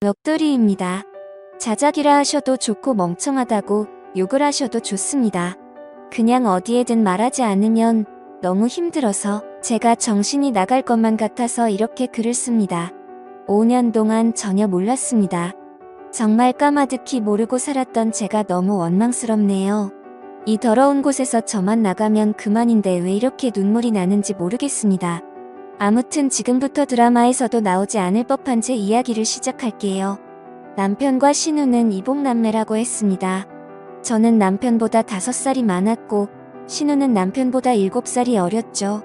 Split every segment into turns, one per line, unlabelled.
넋두리입니다. 자작이라 하셔도 좋고 멍청하다고 욕을 하셔도 좋습니다. 그냥 어디에든 말하지 않으면 너무 힘들어서 제가 정신이 나갈 것만 같아서 이렇게 글을 씁니다. 5년 동안 전혀 몰랐습니다. 정말 까마득히 모르고 살았던 제가 너무 원망스럽네요. 이 더러운 곳에서 저만 나가면 그만인데 왜 이렇게 눈물이 나는지 모르겠습니다. 아무튼 지금부터 드라마에서도 나오지 않을 법한 제 이야기를 시작할게요. 남편과 신우는 이복남매라고 했습니다. 저는 남편보다 5살이 많았고 신우는 남편보다 7살이 어렸죠.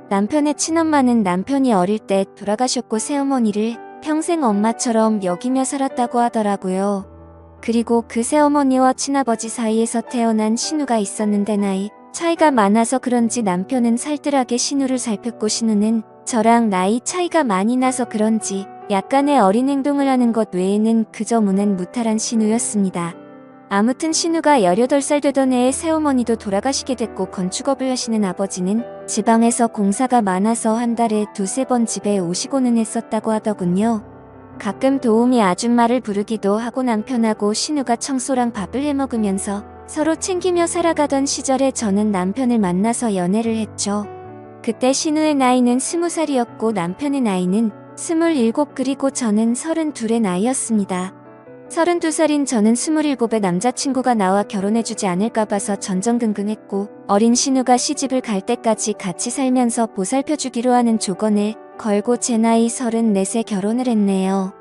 남편의 친엄마는 남편이 어릴 때 돌아가셨고 새어머니를 평생 엄마처럼 여기며 살았다고 하더라고요. 그리고 그 새어머니와 친아버지 사이에서 태어난 신우가 있었는데 나이 차이가 많아서 그런지 남편은 살뜰하게 신우를 살폈고 신우는 저랑 나이 차이가 많이 나서 그런지 약간의 어린 행동을 하는 것 외에는 그저 무난무탈한 신우였습니다. 아무튼 신우가 18살 되던 해에 새어머니도 돌아가시게 됐고 건축업을 하시는 아버지는 지방에서 공사가 많아서 한 달에 2~3번 집에 오시고는 했었다고 하더군요. 가끔 도우미 아줌마를 부르기도 하고 남편하고 신우가 청소랑 밥을 해먹으면서 서로 챙기며 살아가던 시절에 저는 남편을 만나서 연애를 했죠. 그때 신우의 나이는 20살이었고 남편의 나이는 27 그리고 저는 32의 나이였습니다. 32살인 저는 27에 남자친구가 나와 결혼해주지 않을까 봐서 전전긍긍했고 어린 신우가 시집을 갈 때까지 같이 살면서 보살펴주기로 하는 조건을 걸고 제 나이 34세 결혼을 했네요.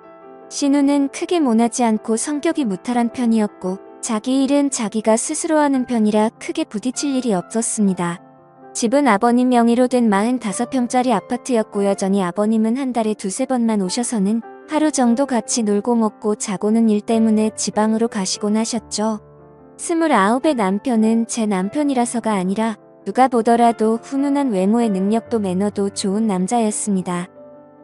신우는 크게 모나지 않고 성격이 무탈한 편이었고 자기 일은 자기가 스스로 하는 편이라 크게 부딪힐 일이 없었습니다. 집은 아버님 명의로 된 45평짜리 아파트였고 여전히 아버님은 한 달에 2~3번만 오셔서는 하루 정도 같이 놀고 먹고 자고는 일 때문에 지방으로 가시곤 하셨죠. 29의 남편은 제 남편이라서가 아니라 누가 보더라도 훈훈한 외모의 능력도 매너도 좋은 남자였습니다.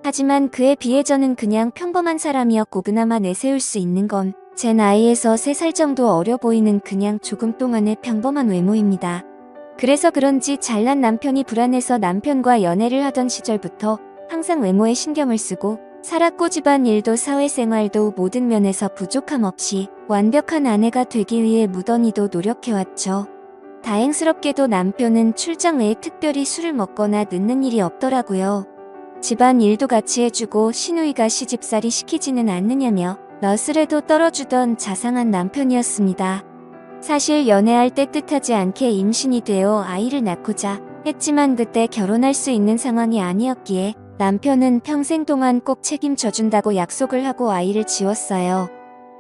하지만 그에 비해 저는 그냥 평범한 사람이었고 그나마 내세울 수 있는 건 제 나이에서 3살 정도 어려 보이는 그냥 조금 동안의 평범한 외모입니다. 그래서 그런지 잘난 남편이 불안해서 남편과 연애를 하던 시절부터 항상 외모에 신경을 쓰고 살았고 집안일도 사회생활도 모든 면에서 부족함 없이 완벽한 아내가 되기 위해 무던히도 노력해왔죠. 다행스럽게도 남편은 출장 외에 특별히 술을 먹거나 늦는 일이 없더라고요. 집안일도 같이 해주고 시누이가 시집살이 시키지는 않느냐며 너스레도 떨어주던 자상한 남편이었습니다. 사실 연애할 때 뜻하지 않게 임신이 되어 아이를 낳고자 했지만 그때 결혼할 수 있는 상황이 아니었기에 남편은 평생 동안 꼭 책임져준다고 약속을 하고 아이를 지웠어요.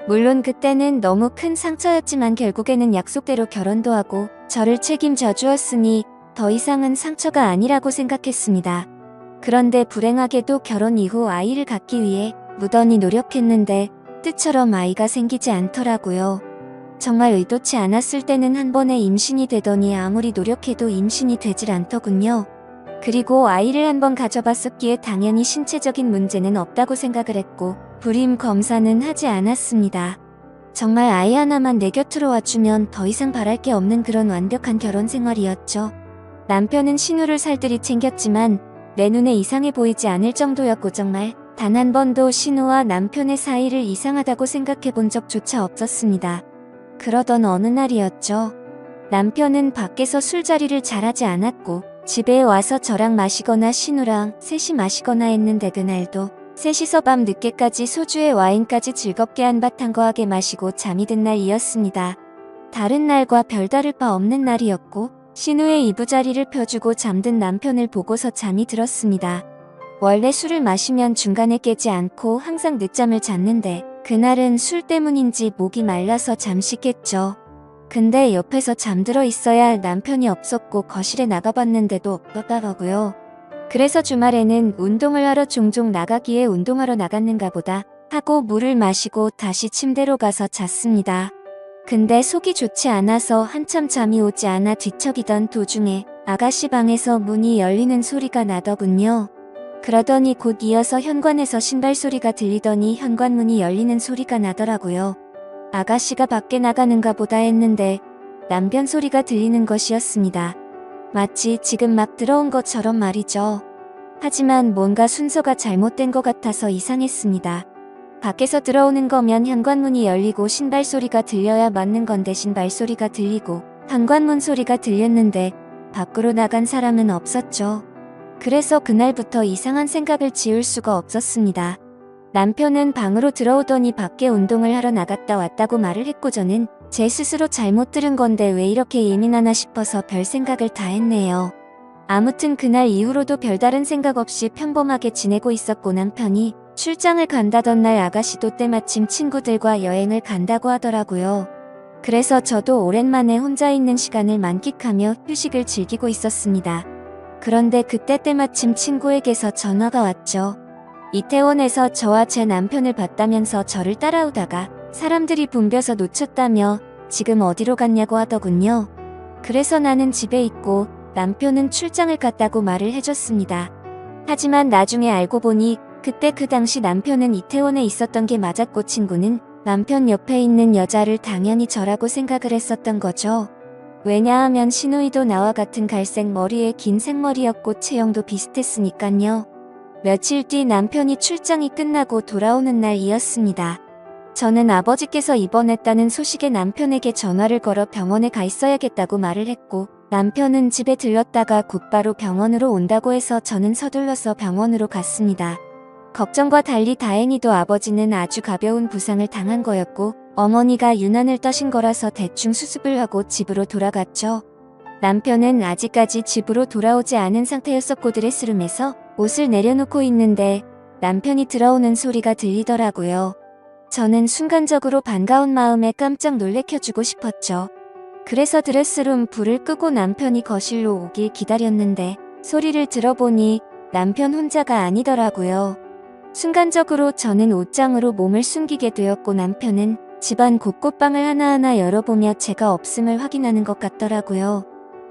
물론 그때는 너무 큰 상처였지만 결국에는 약속대로 결혼도 하고 저를 책임져 주었으니 더 이상은 상처가 아니라고 생각했습니다. 그런데 불행하게도 결혼 이후 아이를 갖기 위해 무던히 노력했는데 뜻처럼 아이가 생기지 않더라고요. 정말 의도치 않았을 때는 한 번에 임신이 되더니 아무리 노력해도 임신이 되질 않더군요. 그리고 아이를 한 번 가져봤었기에 당연히 신체적인 문제는 없다고 생각을 했고 불임 검사는 하지 않았습니다. 정말 아이 하나만 내 곁으로 와주면 더 이상 바랄 게 없는 그런 완벽한 결혼 생활이었죠. 남편은 신우를 살뜰히 챙겼지만 내 눈에 이상해 보이지 않을 정도였고 정말 단 한 번도 신우와 남편의 사이를 이상하다고 생각해 본 적조차 없었습니다. 그러던 어느 날이었죠. 남편은 밖에서 술자리를 잘하지 않았고 집에 와서 저랑 마시거나 신우랑 셋이 마시거나 했는데 그날도 셋이서 밤 늦게까지 소주에 와인까지 즐겁게 한바탕 거하게 마시고 잠이 든 날이었습니다. 다른 날과 별다를 바 없는 날이었고 신우의 이부자리를 펴주고 잠든 남편을 보고서 잠이 들었습니다. 원래 술을 마시면 중간에 깨지 않고 항상 늦잠을 잤는데 그날은 술 때문인지 목이 말라서 잠시 깼죠. 근데 옆에서 잠들어 있어야 할 남편이 없었고 거실에 나가봤는데도 없더라고요. 그래서 주말에는 운동을 하러 종종 나가기에 운동하러 나갔는가 보다 하고 물을 마시고 다시 침대로 가서 잤습니다. 근데 속이 좋지 않아서 한참 잠이 오지 않아 뒤척이던 도중에 아가씨 방에서 문이 열리는 소리가 나더군요. 그러더니 곧 이어서 현관에서 신발 소리가 들리더니 현관문이 열리는 소리가 나더라고요. 아가씨가 밖에 나가는가 보다 했는데 남편 소리가 들리는 것이었습니다. 마치 지금 막 들어온 것처럼 말이죠. 하지만 뭔가 순서가 잘못된 것 같아서 이상했습니다. 밖에서 들어오는 거면 현관문이 열리고 신발 소리가 들려야 맞는 건데 신발 소리가 들리고 현관문 소리가 들렸는데 밖으로 나간 사람은 없었죠. 그래서 그날부터 이상한 생각을 지울 수가 없었습니다. 남편은 방으로 들어오더니 밖에 운동을 하러 나갔다 왔다고 말을 했고 저는 제 스스로 잘못 들은 건데 왜 이렇게 예민하나 싶어서 별 생각을 다 했네요. 아무튼 그날 이후로도 별다른 생각 없이 평범하게 지내고 있었고 남편이 출장을 간다던 날 아가씨도 때마침 친구들과 여행을 간다고 하더라고요. 그래서 저도 오랜만에 혼자 있는 시간을 만끽하며 휴식을 즐기고 있었습니다. 그런데 그때 때마침 친구에게서 전화가 왔죠. 이태원에서 저와 제 남편을 봤다면서 저를 따라오다가 사람들이 붐벼서 놓쳤다며 지금 어디로 갔냐고 하더군요. 그래서 나는 집에 있고 남편은 출장을 갔다고 말을 해줬습니다. 하지만 나중에 알고 보니 그때 그 당시 남편은 이태원에 있었던 게 맞았고 친구는 남편 옆에 있는 여자를 당연히 저라고 생각을 했었던 거죠. 왜냐하면 시누이도 나와 같은 갈색 머리에 긴 생머리였고 체형도 비슷했으니깐요. 며칠 뒤 남편이 출장이 끝나고 돌아오는 날이었습니다. 저는 아버지께서 입원했다는 소식에 남편에게 전화를 걸어 병원에 가 있어야겠다고 말을 했고 남편은 집에 들렀다가 곧바로 병원으로 온다고 해서 저는 서둘러서 병원으로 갔습니다. 걱정과 달리 다행히도 아버지는 아주 가벼운 부상을 당한 거였고 어머니가 유난을 떠신 거라서 대충 수습을 하고 집으로 돌아갔죠. 남편은 아직까지 집으로 돌아오지 않은 상태였었고 드레스룸에서 옷을 내려놓고 있는데 남편이 들어오는 소리가 들리더라고요. 저는 순간적으로 반가운 마음에 깜짝 놀래켜주고 싶었죠. 그래서 드레스룸 불을 끄고 남편이 거실로 오길 기다렸는데 소리를 들어보니 남편 혼자가 아니더라고요. 순간적으로 저는 옷장으로 몸을 숨기게 되었고 남편은 집안 곳곳방을 하나하나 열어보며 제가 없음을 확인하는 것 같더라고요.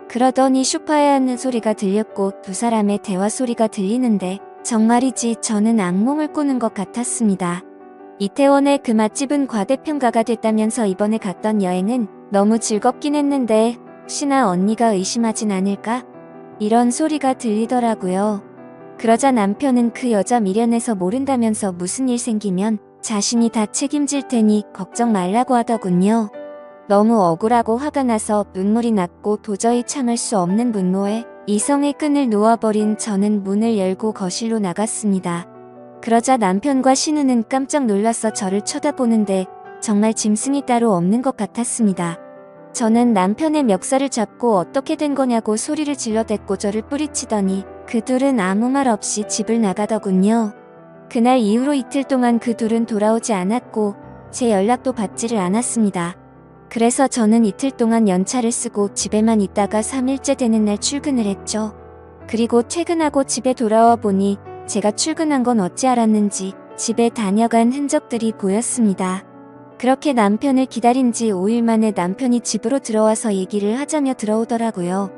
그러더니 소파에 앉는 소리가 들렸고 두 사람의 대화 소리가 들리는데 정말이지 저는 악몽을 꾸는 것 같았습니다. 이태원의 그 맛집은 과대평가가 됐다면서 이번에 갔던 여행은 너무 즐겁긴 했는데 혹시나 언니가 의심하진 않을까? 이런 소리가 들리더라고요. 그러자 남편은 그 여자 미련해서 모른다면서 무슨 일 생기면 자신이 다 책임질 테니 걱정 말라고 하더군요. 너무 억울하고 화가 나서 눈물이 났고 도저히 참을 수 없는 분노에 이성의 끈을 놓아버린 저는 문을 열고 거실로 나갔습니다. 그러자 남편과 신우는 깜짝 놀라서 저를 쳐다보는데 정말 짐승이 따로 없는 것 같았습니다. 저는 남편의 멱살을 잡고 어떻게 된 거냐고 소리를 질러댔고 저를 뿌리치더니 그 둘은 아무 말 없이 집을 나가더군요. 그날 이후로 이틀 동안 그 둘은 돌아오지 않았고 제 연락도 받지를 않았습니다. 그래서 저는 이틀 동안 연차를 쓰고 집에만 있다가 3일째 되는 날 출근을 했죠. 그리고 퇴근하고 집에 돌아와 보니 제가 출근한 건 어찌 알았는지 집에 다녀간 흔적들이 보였습니다. 그렇게 남편을 기다린 지 5일 만에 남편이 집으로 들어와서 얘기를 하자며 들어오더라고요.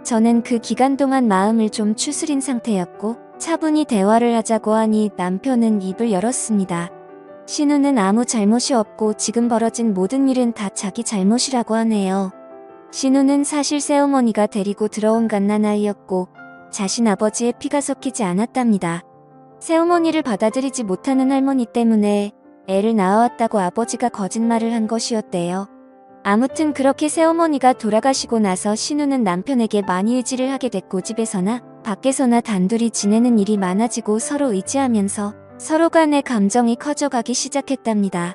저는 그 기간 동안 마음을 좀 추스린 상태였고 차분히 대화를 하자고 하니 남편은 입을 열었습니다. 신우는 아무 잘못이 없고 지금 벌어진 모든 일은 다 자기 잘못이라고 하네요. 신우는 사실 새어머니가 데리고 들어온 갓난아이였고 자신 아버지의 피가 섞이지 않았답니다. 새어머니를 받아들이지 못하는 할머니 때문에 애를 낳아왔다고 아버지가 거짓말을 한 것이었대요. 아무튼 그렇게 새어머니가 돌아가시고 나서 신우는 남편에게 많이 의지를 하게 됐고 집에서나 밖에서나 단둘이 지내는 일이 많아지고 서로 의지하면서 서로 간의 감정이 커져가기 시작했답니다.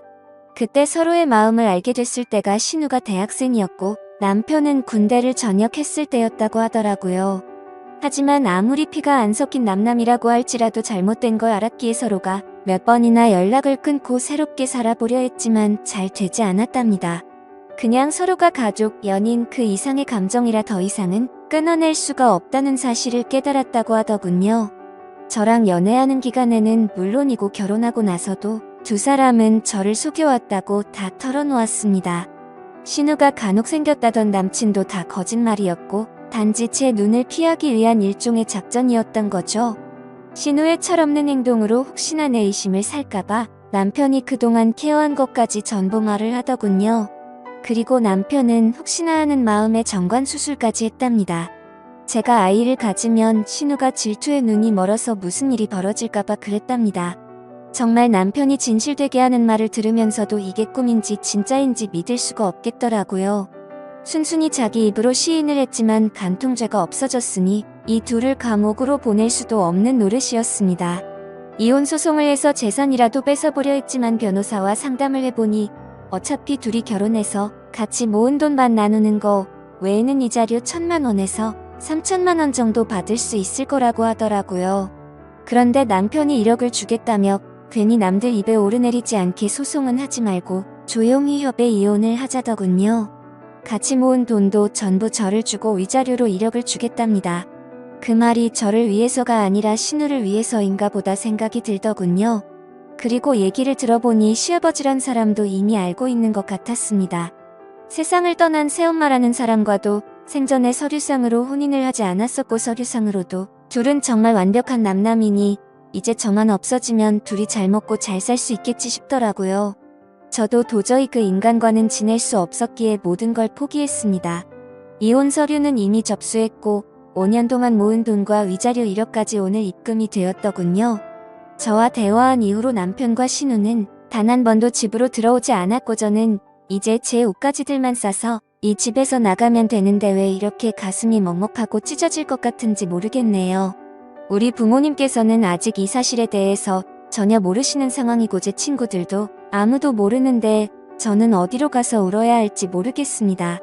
그때 서로의 마음을 알게 됐을 때가 신우가 대학생이었고 남편은 군대를 전역했을 때였다고 하더라고요. 하지만 아무리 피가 안 섞인 남남이라고 할지라도 잘못된 걸 알았기에 서로가 몇 번이나 연락을 끊고 새롭게 살아보려 했지만 잘 되지 않았답니다. 그냥 서로가 가족, 연인 그 이상의 감정이라 더 이상은 끊어낼 수가 없다는 사실을 깨달았다고 하더군요. 저랑 연애하는 기간에는 물론이고 결혼하고 나서도 두 사람은 저를 속여왔다고 다 털어놓았습니다. 신우가 간혹 생겼다던 남친도 다 거짓말이었고 단지 제 눈을 피하기 위한 일종의 작전이었던 거죠. 신우의 철없는 행동으로 혹시나 내 의심을 살까봐 남편이 그동안 케어한 것까지 전부 말을 하더군요. 그리고 남편은 혹시나 하는 마음에 정관수술까지 했답니다. 제가 아이를 가지면 신우가 질투에 눈이 멀어서 무슨 일이 벌어질까봐 그랬답니다. 정말 남편이 진실되게 하는 말을 들으면서도 이게 꿈인지 진짜인지 믿을 수가 없겠더라고요. 순순히 자기 입으로 시인을 했지만 간통죄가 없어졌으니 이 둘을 감옥으로 보낼 수도 없는 노릇이었습니다. 이혼 소송을 해서 재산이라도 뺏어보려 했지만 변호사와 상담을 해보니 어차피 둘이 결혼해서 같이 모은 돈 반 나누는 거 외에는 이자료 1,000만 원에서 3,000만 원 정도 받을 수 있을 거라고 하더라고요. 그런데 남편이 1억을 주겠다며 괜히 남들 입에 오르내리지 않게 소송은 하지 말고 조용히 협의 이혼을 하자더군요. 같이 모은 돈도 전부 저를 주고 위자료로 1억을 주겠답니다. 그 말이 저를 위해서가 아니라 신우를 위해서인가 보다 생각이 들더군요. 그리고 얘기를 들어보니 시아버지란 사람도 이미 알고 있는 것 같았습니다. 세상을 떠난 새엄마라는 사람과도 생전에 서류상으로 혼인을 하지 않았었고 서류상으로도 둘은 정말 완벽한 남남이니 이제 저만 없어지면 둘이 잘 먹고 잘 살 수 있겠지 싶더라고요. 저도 도저히 그 인간과는 지낼 수 없었기에 모든 걸 포기했습니다. 이혼 서류는 이미 접수했고 5년 동안 모은 돈과 위자료 1억까지 오늘 입금이 되었더군요. 저와 대화한 이후로 남편과 신우는 단 한 번도 집으로 들어오지 않았고 저는 이제 제 옷가지들만 싸서 이 집에서 나가면 되는데 왜 이렇게 가슴이 먹먹하고 찢어질 것 같은지 모르겠네요. 우리 부모님께서는 아직 이 사실에 대해서 전혀 모르시는 상황이고 제 친구들도 아무도 모르는데 저는 어디로 가서 울어야 할지 모르겠습니다.